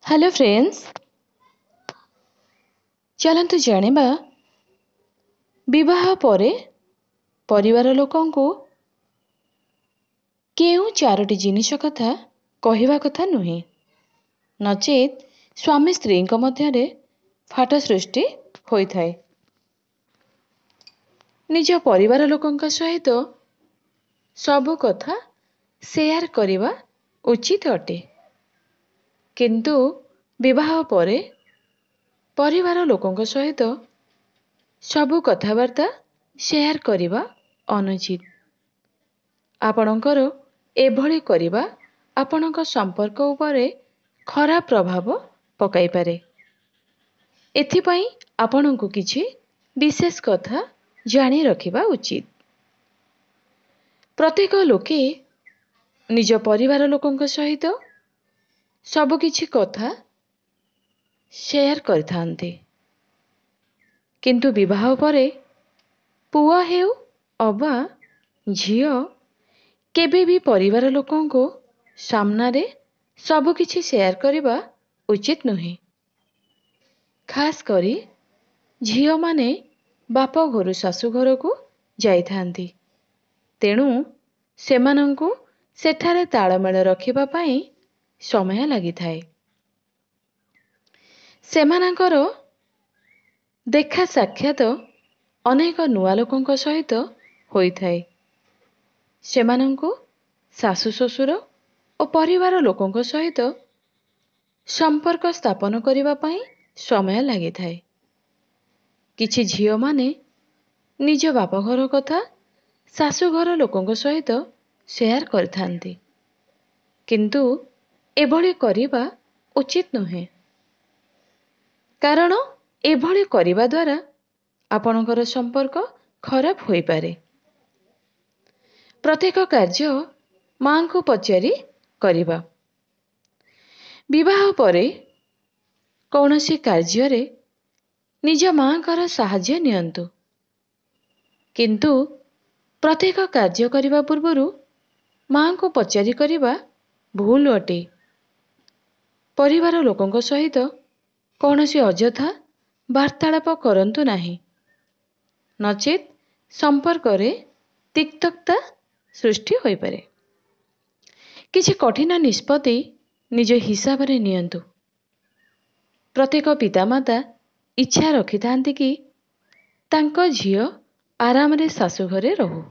Hello friends, चलନ୍ତୁ ଜାଣିବା ବିବାହ ପରେ ପରିବାର ଲୋକଙ୍କୁ କେଉଁ ଚାରୋଟି ଜିନିଷ କଥା କହିବା କଥା ନୁହେଁ, ନଚେତ୍ ସ୍ୱାମୀ ସ୍ତ୍ରୀଙ୍କ ମଧ୍ୟରେ ଫାଟ ସୃଷ୍ଟି ହୋଇଥାଏ। ନିଜ ପରିବାର ଲୋକଙ୍କ ସହିତ ସବୁ କଥା ସେୟାର କରିବା ଉଚିତ ଅଟେ, କିନ୍ତୁ ବିବାହ ପରେ ପରିବାର ଲୋକଙ୍କ ସହିତ ସବୁ କଥାବାର୍ତ୍ତା ସେୟାର କରିବା ଅନୁଚିତ। ଆପଣଙ୍କର ଏଭଳି କରିବା ଆପଣଙ୍କ ସମ୍ପର୍କ ଉପରେ ଖରାପ ପ୍ରଭାବ ପକାଇପାରେ। ଏଥିପାଇଁ ଆପଣଙ୍କୁ କିଛି ବିଶେଷ କଥା ଜାଣି ରଖିବା ଉଚିତ। ପ୍ରତ୍ୟେକ ଲୋକେ ନିଜ ପରିବାର ଲୋକଙ୍କ ସହିତ ସବୁକିଛି କଥା ସେୟାର କରିଥାନ୍ତି, କିନ୍ତୁ ବିବାହ ପରେ ପୁଅ ହେଉ ଅବା ଝିଅ କେବେ ବି ପରିବାର ଲୋକଙ୍କ ସାମ୍ନାରେ ସବୁକିଛି ସେୟାର କରିବା ଉଚିତ ନୁହେଁ। ଖାସ୍ କରି ଝିଅମାନେ ବାପ ଘରୁ ଶାଶୁ ଘରକୁ ଯାଇଥାନ୍ତି, ତେଣୁ ସେମାନଙ୍କୁ ସେଠାରେ ତାଳମେଳ ରଖିବା ପାଇଁ ସମୟ ଲାଗିଥାଏ। ସେମାନଙ୍କର ଦେଖା ସାକ୍ଷାତ ଅନେକ ନୂଆ ଲୋକଙ୍କ ସହିତ ହୋଇଥାଏ। ସେମାନଙ୍କୁ ଶାଶୁ ଶ୍ୱଶୁର ଓ ପରିବାର ଲୋକଙ୍କ ସହିତ ସମ୍ପର୍କ ସ୍ଥାପନ କରିବା ପାଇଁ ସମୟ ଲାଗିଥାଏ। କିଛି ଝିଅମାନେ ନିଜ ବାପଘର କଥା ଶାଶୁଘର ଲୋକଙ୍କ ସହିତ ସେୟାର କରିଥାନ୍ତି, କିନ୍ତୁ ଏଭଳି କରିବା ଉଚିତ ନୁହେଁ, କାରଣ ଏଭଳି କରିବା ଦ୍ୱାରା ଆପଣଙ୍କର ସମ୍ପର୍କ ଖରାପ ହୋଇପାରେ। ପ୍ରତ୍ୟେକ କାର୍ଯ୍ୟ ମାଙ୍କୁ ପଚାରି କରିବା। ବିବାହ ପରେ କୌଣସି କାର୍ଯ୍ୟରେ ନିଜ ମାଙ୍କର ସାହାଯ୍ୟ ନିଅନ୍ତୁ, କିନ୍ତୁ ପ୍ରତ୍ୟେକ କାର୍ଯ୍ୟ କରିବା ପୂର୍ବରୁ ମାଙ୍କୁ ପଚାରି କରିବା ଭୁଲ ଅଟେ। ପରିବାର ଲୋକଙ୍କ ସହିତ କୌଣସି ଅଯଥା ବାର୍ତ୍ତାଳାପ କରନ୍ତୁ ନାହିଁ, ନଚେତ୍ ସମ୍ପର୍କରେ ତିକ୍ତତା ସୃଷ୍ଟି ହୋଇପାରେ। କିଛି କଠିନ ନିଷ୍ପତ୍ତି ନିଜ ହିସାବରେ ନିଅନ୍ତୁ। ପ୍ରତ୍ୟେକ ପିତାମାତା ଇଚ୍ଛା ରଖିଥାନ୍ତି କି ତାଙ୍କ ଝିଅ ଆରାମରେ ଶାଶୁଘରେ ରହୁ,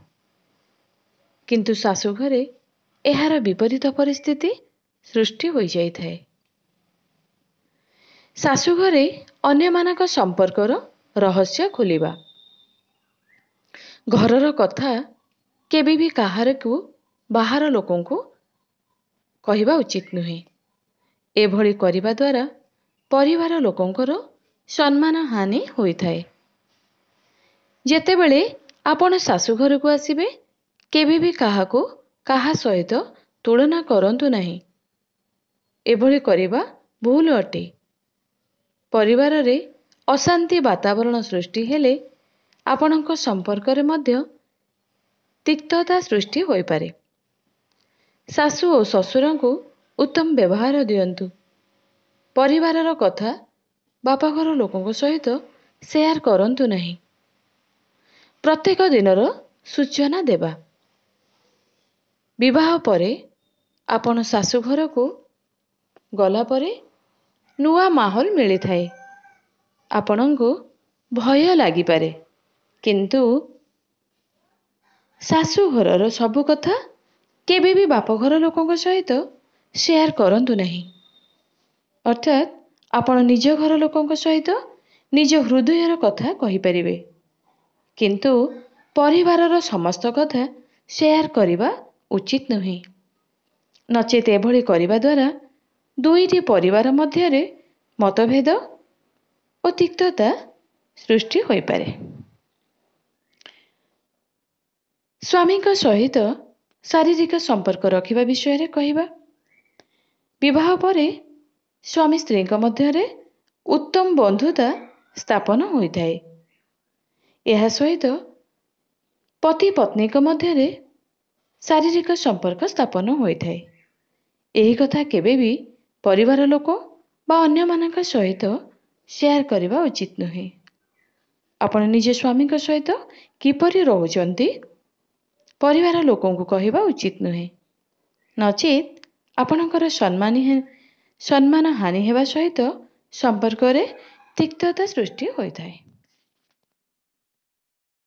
କିନ୍ତୁ ଶାଶୁଘରେ ଏହାର ବିପରୀତ ପରିସ୍ଥିତି ସୃଷ୍ଟି ହୋଇଯାଇଥାଏ। ଶାଶୁଘରେ ଅନ୍ୟମାନଙ୍କ ସମ୍ପର୍କର ରହସ୍ୟ ଖୋଲିବା, ଘରର କଥା କେବେ ବି କାହାରିକୁ ବାହାର ଲୋକଙ୍କୁ କହିବା ଉଚିତ ନୁହେଁ। ଏଭଳି କରିବା ଦ୍ୱାରା ପରିବାର ଲୋକଙ୍କର ସମ୍ମାନ ହାନି ହୋଇଥାଏ। ଯେତେବେଳେ ଆପଣ ଶାଶୁଘରକୁ ଆସିବେ, କେବେ ବି କାହାକୁ କାହା ସହିତ ତୁଳନା କରନ୍ତୁ ନାହିଁ। ଏଭଳି କରିବା ଭୁଲ ଅଟେ। ପରିବାରରେ ଅଶାନ୍ତି ବାତାବରଣ ସୃଷ୍ଟି ହେଲେ ଆପଣଙ୍କ ସମ୍ପର୍କରେ ମଧ୍ୟ ତିକ୍ତତା ସୃଷ୍ଟି ହୋଇପାରେ। ଶାଶୁ ଓ ଶ୍ୱଶୁରଙ୍କୁ ଉତ୍ତମ ବ୍ୟବହାର ଦିଅନ୍ତୁ। ପରିବାରର କଥା ବାପଘର ଲୋକଙ୍କ ସହିତ ସେୟାର କରନ୍ତୁ ନାହିଁ। ପ୍ରତ୍ୟେକ ଦିନର ସୂଚନା ଦେବା। ବିବାହ ପରେ ଆପଣ ଶାଶୁଘରକୁ ଗଲା ପରେ ନୂଆ ମାହୋଲ ମିଳିଥାଏ। ଆପଣଙ୍କୁ ଭୟ ଲାଗିପାରେ, କିନ୍ତୁ ଶାଶୁଘରର ସବୁ କଥା କେବେ ବି ବାପଘର ଲୋକଙ୍କ ସହିତ ସେୟାର କରନ୍ତୁ ନାହିଁ। ଅର୍ଥାତ୍ ଆପଣ ନିଜ ଘର ଲୋକଙ୍କ ସହିତ ନିଜ ହୃଦୟର କଥା କହିପାରିବେ, କିନ୍ତୁ ପରିବାରର ସମସ୍ତ କଥା ସେୟାର କରିବା ଉଚିତ ନୁହେଁ। ନଚେତ୍ ଏଭଳି କରିବା ଦ୍ୱାରା ଦୁଇଟି ପରିବାର ମଧ୍ୟରେ ମତଭେଦ ଓ ତିକ୍ତତା ସୃଷ୍ଟି ହୋଇପାରେ। ସ୍ୱାମୀଙ୍କ ସହିତ ଶାରୀରିକ ସମ୍ପର୍କ ରଖିବା ବିଷୟରେ କହିବା। ବିବାହ ପରେ ସ୍ୱାମୀ ସ୍ତ୍ରୀଙ୍କ ମଧ୍ୟରେ ଉତ୍ତମ ବନ୍ଧୁତା ସ୍ଥାପନ ହୋଇଥାଏ। ଏହା ସହିତ ପତି ପତ୍ନୀଙ୍କ ମଧ୍ୟରେ ଶାରୀରିକ ସମ୍ପର୍କ ସ୍ଥାପନ ହୋଇଥାଏ। ଏହି କଥା କେବେ ବି ପରିବାର ଲୋକ ବା ଅନ୍ୟମାନଙ୍କ ସହିତ ସେୟାର କରିବା ଉଚିତ ନୁହେଁ। ଆପଣ ନିଜ ସ୍ୱାମୀଙ୍କ ସହିତ କିପରି ରହୁଛନ୍ତି ପରିବାର ଲୋକଙ୍କୁ କହିବା ଉଚିତ ନୁହେଁ। ନଚେତ୍ ଆପଣଙ୍କର ସମ୍ମାନ ହାନି ହେବା ସହିତ ସମ୍ପର୍କରେ ତିକ୍ତତା ସୃଷ୍ଟି ହୋଇଥାଏ।